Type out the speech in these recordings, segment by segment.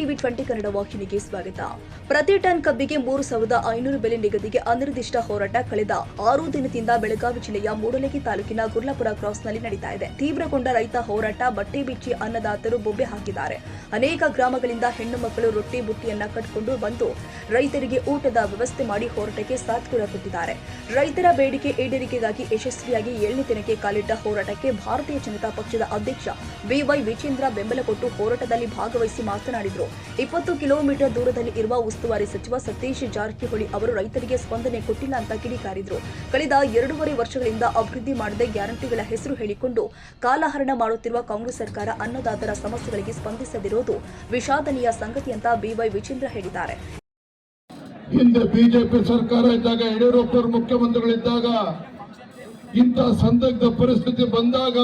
TV 20 Kannada ವಾಹಿನಿಗೆ ಸ್ವಾಗತ. ಪ್ರತಿ ಟನ್ ಕಬ್ಬಿಗೆ 3,500 ಬೆಲೆ ನಿಗದಿಗೆ ಅನಿರ್ದಿಷ್ಟ ಹೋರಾಟ ಕಳೆದ 6 ದಿನದಿಂದ ಬೆಳಗಾವಿ ಜಿಲ್ಲೆಯ ಮೂಡಲಗಿ ತಾಲೂಕಿನ ಗುರ್ಲಾಪುರ ಕ್ರಾಸ್ನಲ್ಲಿ ನಡೀತಾ ಇದೆ. ತೀವ್ರಗೊಂಡ ರೈತ ಹೋರಾಟ. ಬಟ್ಟೆ ಬಿಚ್ಚಿ ಅನ್ನದಾತರು ಬೊಬ್ಬೆ ಹಾಕಿದ್ದಾರೆ. ಅನೇಕ ಗ್ರಾಮಗಳಿಂದ ಹೆಣ್ಣು ಮಕ್ಕಳು ರೊಟ್ಟಿ ಬುಟ್ಟಿಯನ್ನ ಕಟ್ಟಿಕೊಂಡು ಬಂದು ರೈತರಿಗೆ ಊಟದ ವ್ಯವಸ್ಥೆ ಮಾಡಿ ಹೋರಾಟಕ್ಕೆ ಸಾಥ್ ಕೂಡ ಕೊಟ್ಟಿದ್ದಾರೆ. ರೈತರ ಬೇಡಿಕೆ ಈಡೇರಿಕೆಗಾಗಿ ಯಶಸ್ವಿಯಾಗಿ 7ನೇ ದಿನಕ್ಕೆ ಕಾಲಿಟ್ಟ ಹೋರಾಟಕ್ಕೆ ಭಾರತೀಯ ಜನತಾ ಪಕ್ಷದ ಅಧ್ಯಕ್ಷ ಬಿವೈ ವಿಜೇಂದ್ರ ಬೆಂಬಲ ಕೊಟ್ಟು ಹೋರಾಟದಲ್ಲಿ ಭಾಗವಹಿಸಿ ಮಾತನಾಡಿದರು. 20 ಕಿಲೋಮೀಟರ್ ದೂರದಲ್ಲಿ ಇರುವ ಉಸ್ತುವಾರಿ ಸಚಿವ ಸತೀಶ್ ಜಾರಕಿಹೊಳಿ ಅವರು ರೈತರಿಗೆ ಸ್ಪಂದನೆ ಕೊಟ್ಟಿಲ್ಲ ಅಂತ ಕಿಡಿಕಾರಿದ್ರು. ಕಳೆದ 2.5 ವರ್ಷಗಳಿಂದ ಅಭಿವೃದ್ಧಿ ಮಾಡದೆ ಗ್ಯಾರಂಟಿಗಳ ಹೆಸರು ಹೇಳಿಕೊಂಡು ಕಾಲಹರಣ ಮಾಡುತ್ತಿರುವ ಕಾಂಗ್ರೆಸ್ ಸರ್ಕಾರ ಅನ್ನದಾತರ ಸಮಸ್ಯೆಗಳಿಗೆ ಸ್ಪಂದಿಸದಿರುವುದು ವಿಷಾದನೀಯ ಸಂಗತಿ ಅಂತ ಬಿವೈ ವಿಜೇಂದ್ರ ಹೇಳಿದ್ದಾರೆ. ಹಿಂದೆ ಬಿಜೆಪಿ ಸರ್ಕಾರ ಇದ್ದಾಗ, ಯಡಿಯೂರಪ್ಪ ಮುಖ್ಯಮಂತ್ರಿಗಳಿದ್ದಾಗ, ಇಂಥ ಸಂದಿಗ್ಧ ಪರಿಸ್ಥಿತಿ ಬಂದಾಗ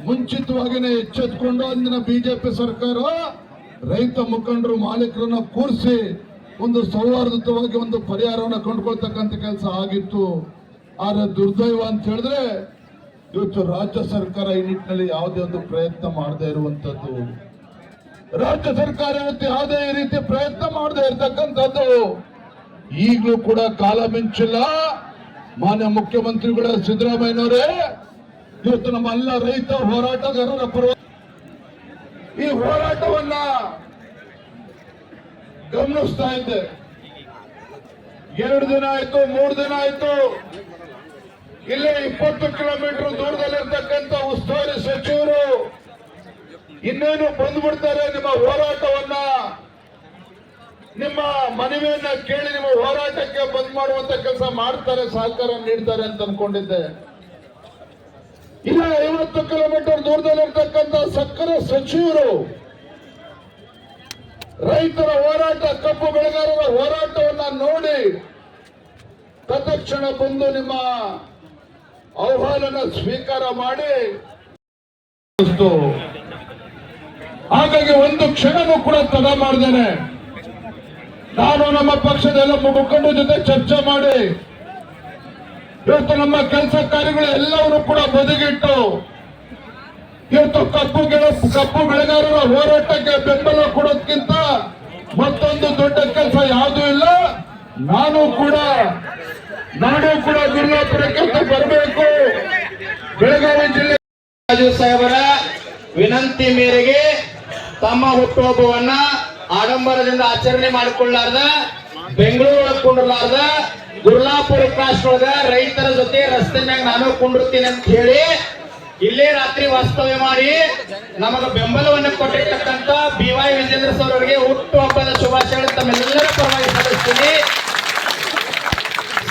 ಮುಂಚಿತವಾಗಿಯೇ ಎಚ್ಚೆತ್ತುಕೊಂಡು ಅಂದಿನ ಬಿಜೆಪಿ ಸರ್ಕಾರ ರೈತ ಮುಖಂಡರು ಮಾಲೀಕರನ್ನ ಕೂರಿಸಿ ಒಂದು ಸೌಹಾರ್ದಯುತವಾಗಿ ಒಂದು ಪರಿಹಾರವನ್ನು ಕಂಡುಕೊಳ್ತಕ್ಕಂಥ ಕೆಲಸ ಆಗಿತ್ತು. ಆದ್ರೆ ದುರ್ದೈವ ಅಂತ ಹೇಳಿದ್ರೆ ಇವತ್ತು ರಾಜ್ಯ ಸರ್ಕಾರ ಈ ನಿಟ್ಟಿನಲ್ಲಿ ಯಾವುದೇ ಒಂದು ಪ್ರಯತ್ನ ಮಾಡದೇ ಇರುವಂತದ್ದು, ರಾಜ್ಯ ಸರ್ಕಾರ ಇವತ್ತು ಯಾವುದೇ ರೀತಿ ಪ್ರಯತ್ನ ಮಾಡದೇ ಇರತಕ್ಕಂಥದ್ದು. ಈಗಲೂ ಕೂಡ ಕಾಲ ಮಿಂಚಿಲ್ಲ. ಮಾನ್ಯ ಮುಖ್ಯಮಂತ್ರಿಗಳ ಸಿದ್ದರಾಮಯ್ಯನವರೇ ಇವತ್ತು ನಮ್ಮೆಲ್ಲ ರೈತ ಹೋರಾಟಗಾರರ ಪರವಾಗಿ ಈ ಹೋರಾಟವನ್ನ ಗಮನಿಸ್ತಾ ಇದ್ದೆ. 2 ದಿನ ಆಯ್ತು, 3 ದಿನ ಆಯ್ತು. ಇಲ್ಲೇ 20 ಕಿಲೋಮೀಟರ್ ದೂರದಲ್ಲಿರ್ತಕ್ಕಂಥ ಉಸ್ತುವಾರಿ ಸಚಿವರು ಇನ್ನೇನು ಬಂದ್ಬಿಡ್ತಾರೆ, ನಿಮ್ಮ ಹೋರಾಟವನ್ನ, ನಿಮ್ಮ ಮನವಿಯನ್ನ ಕೇಳಿ ನಿಮ್ಮ ಹೋರಾಟಕ್ಕೆ ಬಂದ್ ಮಾಡುವಂತ ಕೆಲಸ ಮಾಡ್ತಾರೆ, ಸಹಕಾರ ನೀಡ್ತಾರೆ ಅಂತ ಅನ್ಕೊಂಡಿದ್ದೆ. ಇಲ್ಲ 50 ಕಿಲೋಮೀಟರ್ ದೂರದಲ್ಲಿರ್ತಕ್ಕಂಥ ಸಕ್ಕರೆ ಸಚಿವರು ರೈತರ ಹೋರಾಟ, ಕಬ್ಬು ಬೆಳೆಗಾರರ ಹೋರಾಟವನ್ನ ನೋಡಿ ತತ್ಕ್ಷಣ ಬಂದು ನಿಮ್ಮ ಆಹ್ವಾನ ಸ್ವೀಕಾರ ಮಾಡಿ, ಹಾಗಾಗಿ ಒಂದು ಕ್ಷಣನೂ ಕೂಡ ತಡ ಮಾಡಿದ್ದೇನೆ. ನಾನು ನಮ್ಮ ಪಕ್ಷದ ಎಲ್ಲ ಮುಖಂಡರ ಜೊತೆ ಚರ್ಚೆ ಮಾಡಿ ಇವತ್ತು ನಮ್ಮ ಕೆಲಸ ಕಾರ್ಯಗಳು ಎಲ್ಲವನ್ನೂ ಕೂಡ ಬದಿಗಿಟ್ಟು ಇವತ್ತು ಕಬ್ಬು ಬೆಳೆಗಾರರ ಹೋರಾಟಕ್ಕೆ ಬೆಂಬಲ ಕೊಡೋದಕ್ಕಿಂತ ಮತ್ತೊಂದು ದೊಡ್ಡ ಕೆಲಸ ಯಾವುದೂ ಇಲ್ಲ. ನಾನು ಕೂಡ ಗುರುಲಾಪುರಕ್ಕೆ ಬರಬೇಕು. ಬೆಳಗಾವಿ ಜಿಲ್ಲೆ ರಾಜು ಸಾಹೇಬರ ವಿನಂತಿ ಮೇರೆಗೆ ತಮ್ಮ ಹುಟ್ಟುಹಬ್ಬವನ್ನ ಆಡಂಬರದಿಂದ ಆಚರಣೆ ಮಾಡಿಕೊಳ್ಳಾರ್ದ, ಬೆಂಗಳೂರು ಕುಂಡ್ರಲಾರ್ದ, ಗುರ್ಲಾಪುರ ಕ್ರಾಸ್ ಒಳಗ ರೈತರ ಜೊತೆ ರಸ್ತೆ ಮ್ಯಾಗ ನಾನು ಕುಂಡಿರ್ತೀನಿ ಅಂತ ಹೇಳಿ ಇಲ್ಲೇ ರಾತ್ರಿ ವಾಸ್ತವ್ಯ ಮಾಡಿ ನಮಗ ಬೆಂಬಲವನ್ನು ಕೊಟ್ಟಿರ್ತಕ್ಕಂಥ ಬಿವೈ ವಿಜೇಂದ್ರ ಸರ್ ಅವರಿಗೆ ಹುಟ್ಟುಹಬ್ಬದ ಶುಭಾಶಯಗಳು ತಮ್ಮೆಲ್ಲರ ಪರವಾಗಿ ಸಲ್ಲಿಸ್ತೀನಿ.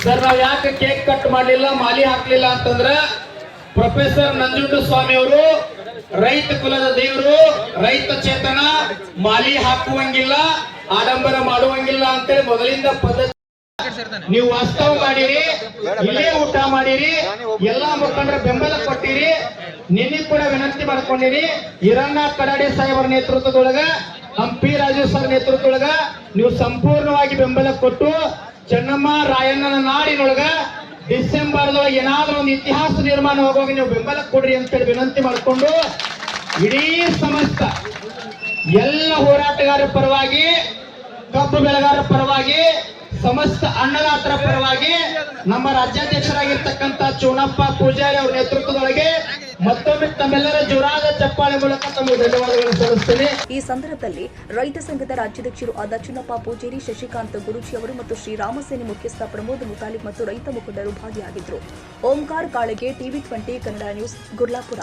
ಸರ್, ನಾವ್ ಯಾಕೆ ಕೇಕ್ ಕಟ್ ಮಾಡಲಿಲ್ಲ, ಮಾಲಿ ಹಾಕ್ಲಿಲ್ಲ ಅಂತಂದ್ರ ಪ್ರೊಫೆಸರ್ ನಂಜುಂಡಸ್ವಾಮಿ ಅವರು ರೈತ ಕುಲದ ದೇವರು, ರೈತ ಚೇತನ, ಮಾಲಿ ಹಾಕುವಂಗಿಲ್ಲ, ಆಡಂಬರ ಮಾಡುವಂಗಿಲ್ಲ ಅಂತೇಳಿ ಮೊದಲಿಂದ ಪದ್ಧತಿ ನೀವು ವಾಸ್ತವ ಮಾಡಿರಿ, ಇಲ್ಲೇ ಊಟ ಮಾಡಿರಿ, ಎಲ್ಲಾ ಮುಖಂಡರ ಬೆಂಬಲ ಕೊಟ್ಟಿರಿ. ನಿನ್ನೆ ಕೂಡ ವಿನಂತಿ ಮಾಡ್ಕೊಂಡಿರಿ. ಹಿರಣ್ಣ ಕಡಾಡಿ ಸಾಹೇಬರ ನೇತೃತ್ವದೊಳಗ, ಪಿ ರಾಜು ಸರ್ ನೇತೃತ್ವದೊಳಗ ನೀವು ಸಂಪೂರ್ಣವಾಗಿ ಬೆಂಬಲ ಕೊಟ್ಟು ಚೆನ್ನಮ್ಮ ರಾಯಣ್ಣನ ನಾಡಿನೊಳಗ ಡಿಸೆಂಬರ್ದೊಳಗೆ ಏನಾದ್ರೂ ಒಂದು ಇತಿಹಾಸ ನಿರ್ಮಾಣ ಹೋಗೋಗಿ ನೀವು ಬೆಂಬಲ ಕೊಡ್ರಿ ಅಂತೇಳಿ ವಿನಂತಿ ಮಾಡಿಕೊಂಡು ಇಡೀ ಸಮಸ್ತ ಎಲ್ಲ ಹೋರಾಟಗಾರರ ಪರವಾಗಿ, ಕಬ್ಬು ಬೆಳೆಗಾರರ ಪರವಾಗಿ, ಸಮಸ್ತ ಅನ್ನದಾತರ ಪರವಾಗಿ ನಮ್ಮ ರಾಜ್ಯಾಧ್ಯಕ್ಷರಾಗಿರ್ತಕ್ಕಂಥ ಚೂನಪ್ಪ ಪೂಜಾರಿ ಅವರ ನೇತೃತ್ವದೊಳಗೆ ಮತ್ತೊಮ್ಮೆ ತಮ್ಮೆಲ್ಲರ ಜೋರಾದ ಚಪ್ಪಾಳೆ ಮೂಲಕ ತಮಗೆ ಧನ್ಯವಾದಗಳನ್ನು ಸಲ್ಲಿಸುತ್ತೇನೆ. ಈ ಸಂದರ್ಭದಲ್ಲಿ ರೈತ ಸಂಘದ ರಾಜ್ಯಾಧ್ಯಕ್ಷರು ಆದ ಚುನಪ್ಪ ಪೂಜೇರಿ, ಶಶಿಕಾಂತ್ ಗುರುಜಿ ಅವರು ಮತ್ತು ಶ್ರೀರಾಮ ಸೇನೆ ಮುಖ್ಯಸ್ಥ ಪ್ರಮೋದ್ ಮುತಾಲಿಕ್ ಮತ್ತು ರೈತ ಮುಖಂಡರು ಭಾಗಿಯಾಗಿದ್ದರು. ಓಂಕಾರ ಕಾಳಗೆ, ಟಿವಿ 20 ಕನ್ನಡ ನ್ಯೂಸ್, ಗುರ್ಲಾಪುರ.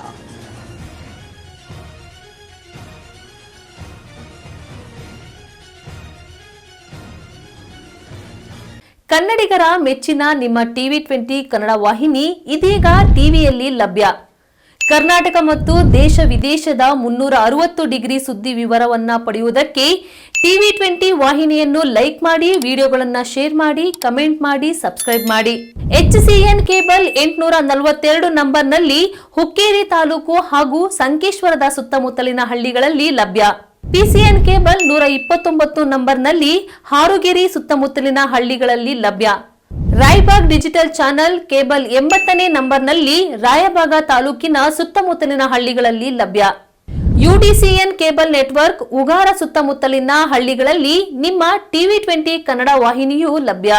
ಕನ್ನಡಿಗರ ಮೆಚ್ಚಿನ ನಿಮ್ಮ ಟಿವಿ 20 ಕನ್ನಡ ವಾಹಿನಿ ಇದೀಗ ಟಿವಿಯಲ್ಲಿ ಲಭ್ಯ. ಕರ್ನಾಟಕ ಮತ್ತು ದೇಶ ವಿದೇಶದ 360 ಡಿಗ್ರಿ ಸುದ್ದಿ ವಿವರವನ್ನ ಪಡೆಯುವುದಕ್ಕೆ ಟಿವಿ 20 ವಾಹಿನಿಯನ್ನು ಲೈಕ್ ಮಾಡಿ, ವಿಡಿಯೋಗಳನ್ನು ಶೇರ್ ಮಾಡಿ, ಕಮೆಂಟ್ ಮಾಡಿ, ಸಬ್ಸ್ಕ್ರೈಬ್ ಮಾಡಿ. HCN ಕೇಬಲ್ 842 ನಂಬರ್ನಲ್ಲಿ ಹುಕ್ಕೇರಿ ತಾಲೂಕು ಹಾಗೂ ಸಂಕೇಶ್ವರದ ಸುತ್ತಮುತ್ತಲಿನ ಹಳ್ಳಿಗಳಲ್ಲಿ ಲಭ್ಯ. PCN ಕೇಬಲ್ 129 ನಂಬರ್ನಲ್ಲಿ ಹಾರುಗೆರೆ ಸುತ್ತಮುತ್ತಲಿನ ಹಳ್ಳಿಗಳಲ್ಲಿ ಲಭ್ಯ. ರಾಯಬಾಗ್ ಡಿಜಿಟಲ್ ಚಾನೆಲ್ ಕೇಬಲ್ 80ನೇ ನಂಬರ್ನಲ್ಲಿ ರಾಯಬಾಗ ತಾಲೂಕಿನ ಸುತ್ತಮುತ್ತಲಿನ ಹಳ್ಳಿಗಳಲ್ಲಿ ಲಭ್ಯ. ಯುಡಿಸಿಎನ್ ಕೇಬಲ್ ನೆಟ್ವರ್ಕ್ ಉಗಾರ ಸುತ್ತಮುತ್ತಲಿನ ಹಳ್ಳಿಗಳಲ್ಲಿ ನಿಮ್ಮ ಟಿವಿ 20 ಕನ್ನಡ ವಾಹಿನಿಯೂ ಲಭ್ಯ.